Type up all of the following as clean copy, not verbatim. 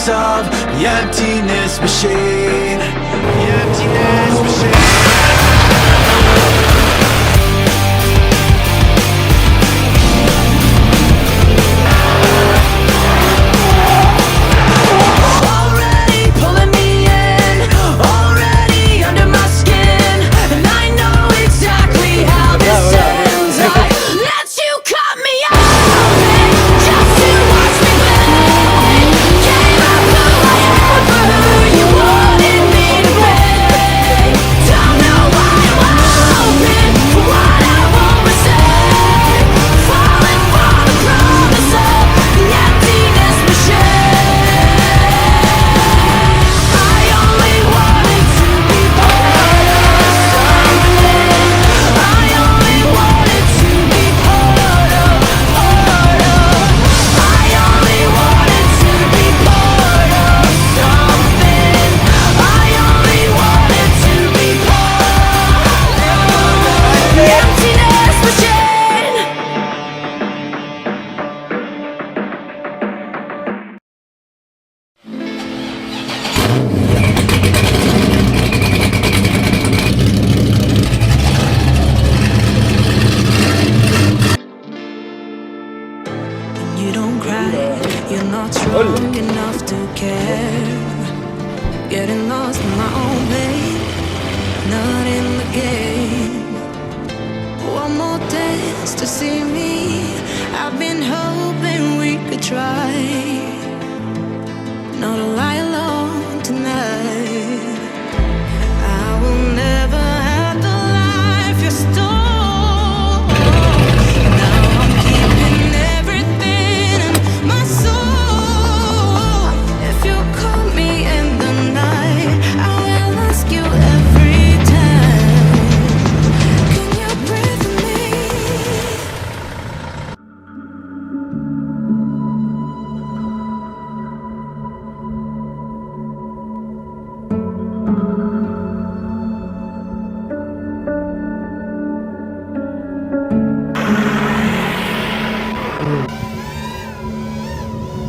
purpose of the emptiness machine. The emptiness machine. Strong enough to care. Getting lost in my own way, not in the game. One more dance to see me. I've been hoping we could try not to lie alone tonight. I will never have the life you stole.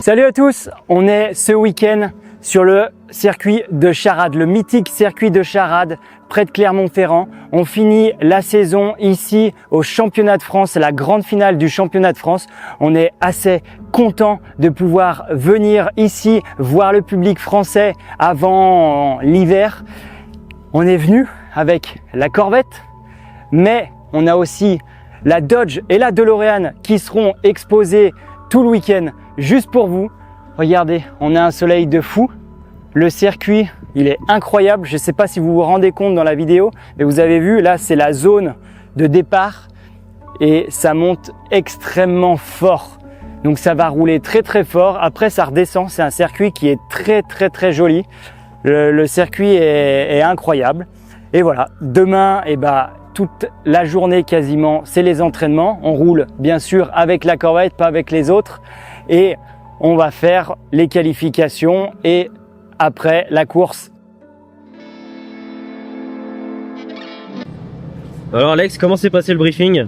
Salut à tous, on est ce week-end sur le circuit de Charade, le mythique circuit de Charade près de Clermont-Ferrand. On finit la saison ici au championnat de France, la grande finale du championnat de France. On est assez content de pouvoir venir ici voir le public français avant l'hiver. On est venu avec la Corvette, mais on a aussi la Dodge et la DeLorean qui seront exposées tout le week-end juste pour vous. Regardez, on a un soleil de fou. Le circuit, il est incroyable. Je ne sais pas si vous vous rendez compte dans la vidéo, mais vous avez vu, là, c'est la zone de départ et ça monte extrêmement fort. Donc ça va rouler très très fort. Après, ça redescend. C'est un circuit qui est très joli. Le circuit est incroyable. Et voilà, demain, toute la journée quasiment, c'est les entraînements. On roule bien sûr avec la Corvette, pas avec les autres. Et on va faire les qualifications et après la course. Alors Alex, comment s'est passé le briefing?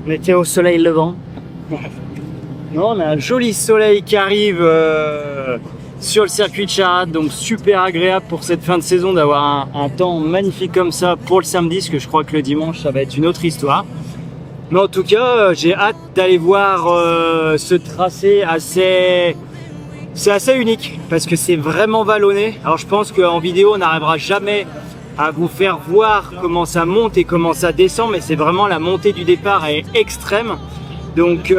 On était au soleil levant. Non, on a un joli soleil qui arrive sur le circuit de Charade, donc super agréable pour cette fin de saison d'avoir un temps magnifique comme ça pour le samedi, parce que je crois que le dimanche ça va être une autre histoire. Mais en tout cas, j'ai hâte d'aller voir ce tracé c'est assez unique parce que c'est vraiment vallonné. Alors je pense qu'en vidéo, on n'arrivera jamais à vous faire voir comment ça monte et comment ça descend, mais c'est vraiment la montée du départ est extrême. Donc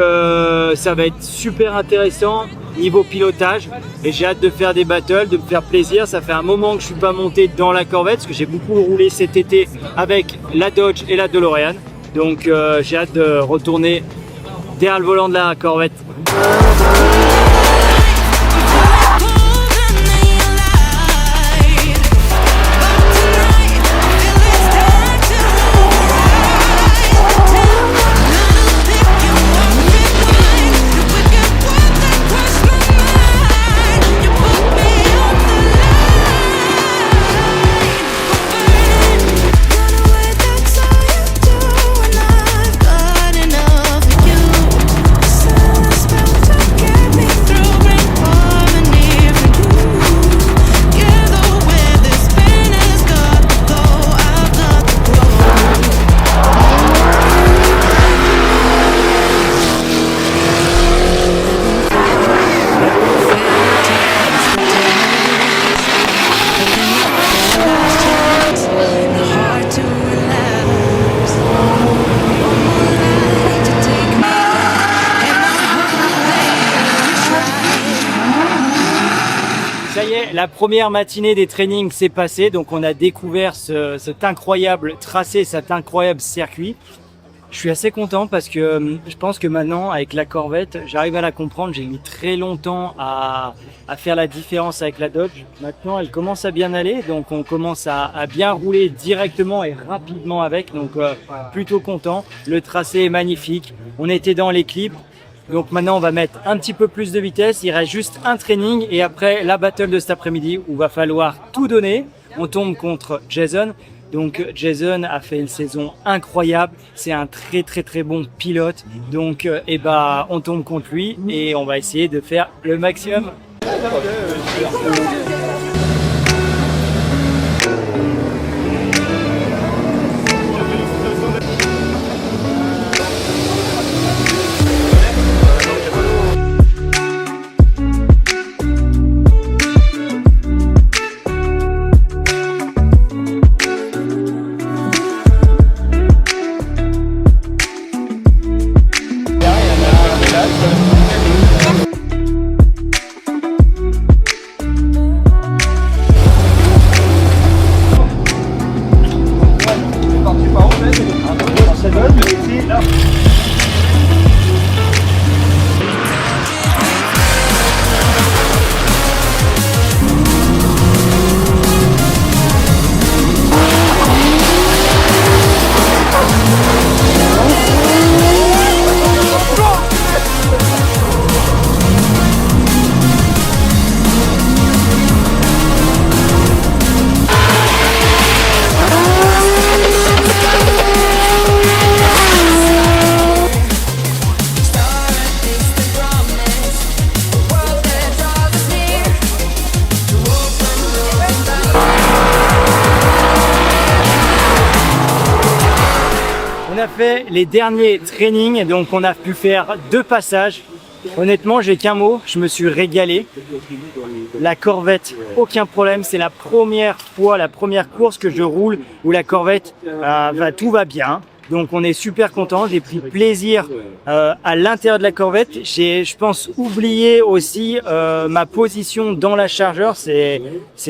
ça va être super intéressant niveau pilotage et j'ai hâte de faire des battles, de me faire plaisir. Ça fait un moment que je suis pas monté dans la Corvette parce que j'ai beaucoup roulé cet été avec la Dodge et la DeLorean. Donc j'ai hâte de retourner derrière le volant de la Corvette. Through ça y est, la première matinée des trainings s'est passée, donc on a découvert cet incroyable tracé, cet incroyable circuit. Je suis assez content parce que je pense que maintenant, avec la Corvette, j'arrive à la comprendre. J'ai mis très longtemps à faire la différence avec la Dodge. Maintenant, elle commence à bien aller, donc on commence à bien rouler directement et rapidement avec, donc plutôt content. Le tracé est magnifique, on était dans les clips. Donc maintenant on va mettre un petit peu plus de vitesse, il reste juste un training et après la battle de cet après-midi où va falloir tout donner. On tombe contre Jason. Donc Jason a fait une saison incroyable, c'est un très bon pilote. Donc on tombe contre lui et on va essayer de faire le maximum. On a fait les derniers trainings, donc on a pu faire 2 passages. Honnêtement, j'ai qu'un mot, je me suis régalé. La Corvette, aucun problème, c'est la première fois, la première course que je roule où la Corvette, tout va bien. Donc on est super content, j'ai pris plaisir à l'intérieur de la Corvette. J'ai, je pense, oublié aussi ma position dans la chargeur. C'est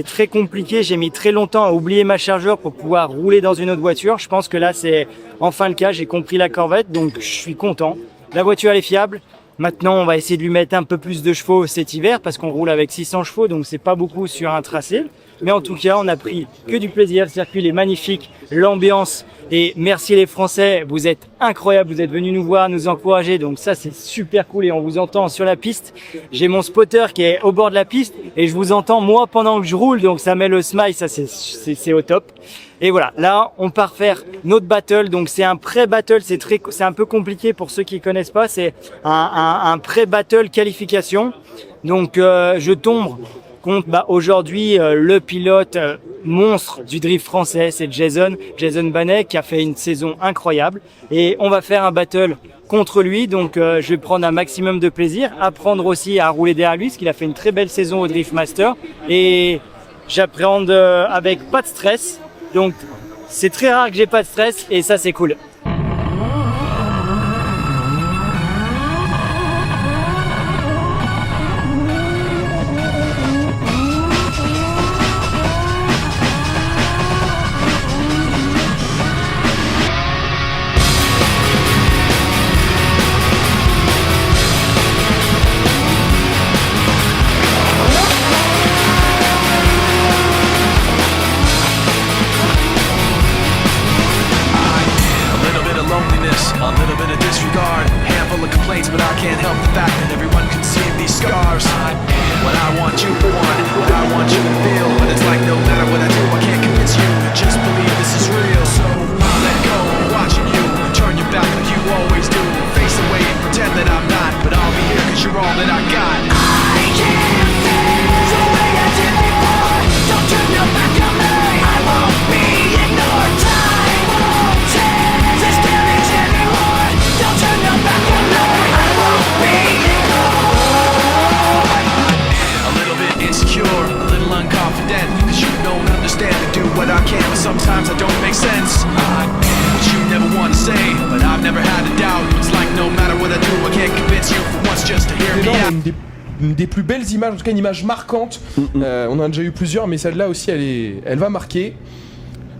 très compliqué, j'ai mis très longtemps à oublier ma chargeur pour pouvoir rouler dans une autre voiture. Je pense que là c'est enfin le cas, j'ai compris la Corvette, donc je suis content. La voiture elle est fiable. Maintenant on va essayer de lui mettre un peu plus de chevaux cet hiver parce qu'on roule avec 600 chevaux, donc c'est pas beaucoup sur un tracé. Mais en tout cas, on a pris que du plaisir. Le circuit est magnifique, l'ambiance. Et merci les Français, vous êtes incroyables. Vous êtes venus nous voir, nous encourager. Donc ça, c'est super cool et on vous entend sur la piste. J'ai mon spotter qui est au bord de la piste et je vous entends moi pendant que je roule. Donc ça met le smile, ça c'est au top. Et voilà, là, on part faire notre battle. Donc c'est un pré-battle, c'est un peu compliqué pour ceux qui connaissent pas. C'est un pré-battle qualification. Donc je tombe contre aujourd'hui le pilote monstre du drift français, c'est Jason Banet qui a fait une saison incroyable et on va faire un battle contre lui, donc je vais prendre un maximum de plaisir, apprendre aussi à rouler derrière lui parce qu'il a fait une très belle saison au Drift Master et j'appréhende avec pas de stress, donc c'est très rare que j'ai pas de stress et ça c'est cool. A little bit of disregard, handful of complaints, but I can't help the fact that everyone can see these scars. What I want you to want, what I want you to feel, but it's like no matter what I do, I can't convince you. Just believe this is real. So I'll let go, watching you turn your back like you always do. Face away and pretend that I'm not, but I'll be here 'cause you're all that I got. I can't face the way I did before. Don't turn your back on me. I won't be ignored. Time won't change this damage anymore. Don't turn your back on me. I won't be ignored. A little bit insecure, a little unconfident, 'cause you don't understand and do what I can, but sometimes I don't make sense. What you never want to say, but I've never had a doubt. It's like no matter what I do, I can't convince you for once just to hear me out. une des plus belles images, en tout cas une image marquante. On en a déjà eu plusieurs, mais celle-là aussi, elle va marquer.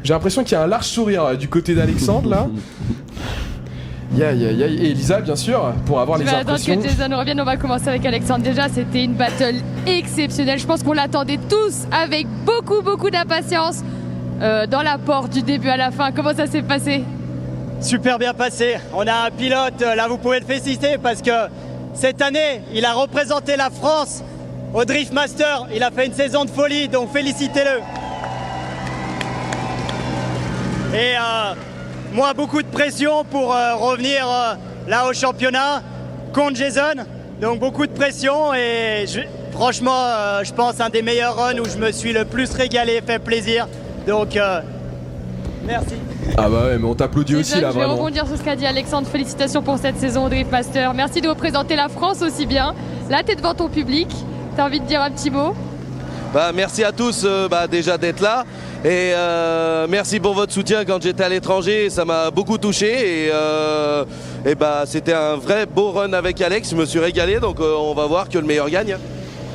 J'ai l'impression qu'il y a un large sourire du côté d'Alexandre là. Et Elisa, bien sûr, pour avoir les impressions. Je vais attendre que Jason revienne. On va commencer avec Alexandre. Déjà, c'était une battle exceptionnelle. Je pense qu'on l'attendait tous avec beaucoup d'impatience. Dans la porte du début à la fin, comment ça s'est passé? Super bien passé. On a un pilote, là vous pouvez le féliciter parce que cette année, il a représenté la France au Drift Master. Il a fait une saison de folie, donc félicitez-le. Et moi, beaucoup de pression pour revenir là au championnat contre Jason. Donc beaucoup de pression et franchement, je pense un des meilleurs runs où je me suis le plus régalé, fait plaisir. Donc merci. Ah bah ouais, mais on t'applaudit aussi là, je vais vraiment. rebondir sur ce qu'a dit Alexandre. Félicitations pour cette saison au Drift Master. Merci de représenter la France aussi bien. Là, t'es devant ton public. T'as envie de dire un petit mot? Merci à tous déjà d'être là et merci pour votre soutien quand j'étais à l'étranger, ça m'a beaucoup touché et c'était un vrai beau run avec Alex, je me suis régalé donc on va voir que le meilleur gagne.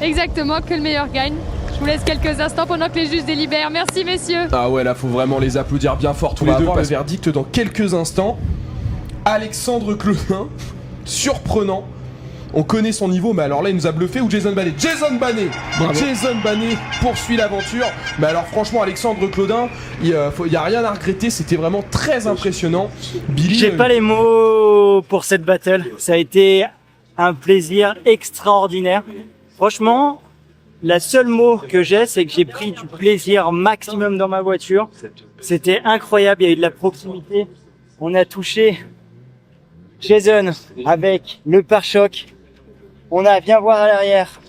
Exactement, que le meilleur gagne. Je vous laisse quelques instants pendant que les juges délibèrent. Merci messieurs. Ah ouais, là faut vraiment les applaudir bien fort tous les deux. On va avoir le verdict dans quelques instants. Alexandre Claudin, surprenant. On connaît son niveau, mais alors là il nous a bluffé. Ou Jason Banet. Jason Banet poursuit l'aventure. Mais alors franchement Alexandre Claudin, il y a rien à regretter. C'était vraiment très impressionnant. Billy, J'ai pas les mots pour cette battle. Ça a été un plaisir extraordinaire. Franchement, la seule mot que j'ai, c'est que j'ai pris du plaisir maximum dans ma voiture. C'était incroyable, il y a eu de la proximité. On a touché Jason avec le pare-choc. Viens voir à l'arrière.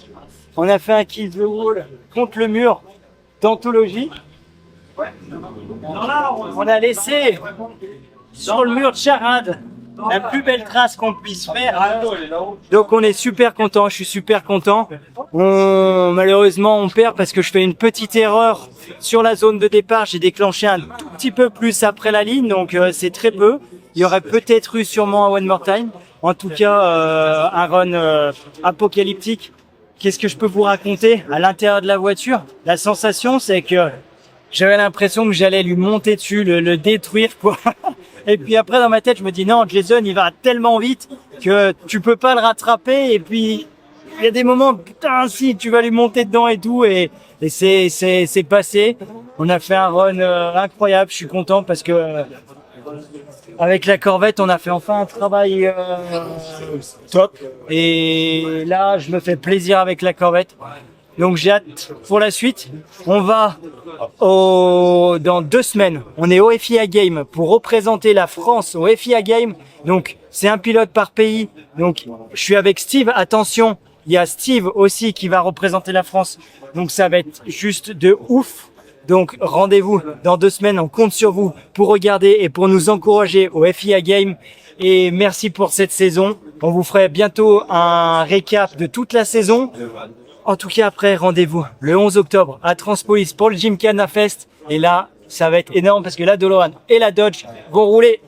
On a fait un kill the wall contre le mur d'anthologie. On a laissé sur le mur de Charade la plus belle trace qu'on puisse faire. Donc on est super content, je suis super content. Malheureusement on perd parce que je fais une petite erreur sur la zone de départ. J'ai déclenché un tout petit peu plus après la ligne, donc c'est très peu. Il y aurait peut-être eu sûrement un one more time. En tout cas, un run apocalyptique. Qu'est-ce que je peux vous raconter à l'intérieur de la voiture? La sensation, c'est que j'avais l'impression que j'allais lui monter dessus, le détruire, quoi. Et puis après, dans ma tête, je me dis non, Jason, il va tellement vite que tu peux pas le rattraper. Et puis, il y a des moments, putain, si, tu vas lui monter dedans et tout. Et c'est passé. On a fait un run incroyable. Je suis content parce que avec la Corvette, on a fait enfin un travail top. Et là, je me fais plaisir avec la Corvette. Donc j'ai hâte pour la suite. On va dans 2 semaines. On est au FIA Game pour représenter la France au FIA Game. Donc c'est un pilote par pays. Donc je suis avec Steve. Attention, il y a Steve aussi qui va représenter la France. Donc ça va être juste de ouf. Donc rendez-vous dans 2 semaines. On compte sur vous pour regarder et pour nous encourager au FIA Game. Et merci pour cette saison. On vous ferait bientôt un récap de toute la saison. En tout cas, après, rendez-vous le 11 octobre à Transpolis pour le Gymkhana Fest. Et là, ça va être énorme parce que la DeLorean et la Dodge vont rouler